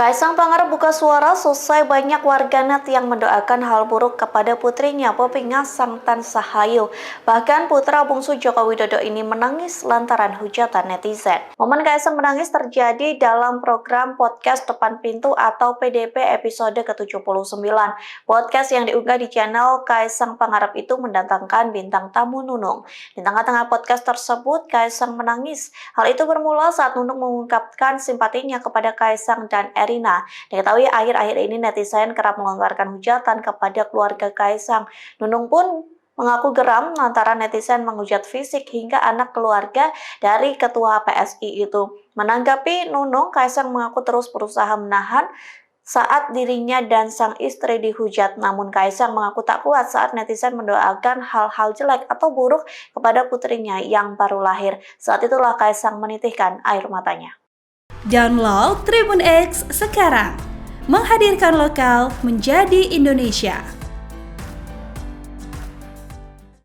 Kaisang Pangarep buka suara selesai banyak warganet yang mendoakan hal buruk kepada putrinya Poppy Ngasang Tansahayu. Bahkan putra bungsu Joko Widodo ini menangis lantaran hujatan netizen. Momen Kaisang menangis terjadi dalam program podcast Depan Pintu atau PDP episode ke-79. Podcast yang diunggah di channel Kaisang Pangarep itu mendatangkan bintang tamu Nunung. Di tengah-tengah podcast tersebut, Kaisang menangis. Hal itu bermula saat Nunung mengungkapkan simpatinya kepada Kaisang dan Erina. Diketahui akhir-akhir ini netizen kerap melontarkan hujatan kepada keluarga Kaisang. Nunung pun mengaku geram lantaran netizen menghujat fisik hingga anak keluarga dari ketua PSI itu. Menanggapi Nunung, Kaisang mengaku terus berusaha menahan saat dirinya dan sang istri dihujat. Namun Kaisang mengaku tak kuat saat netizen mendoakan hal-hal jelek atau buruk kepada putrinya yang baru lahir. Saat itulah Kaisang menitihkan air matanya. Download Tribun X sekarang, menghadirkan lokal menjadi Indonesia.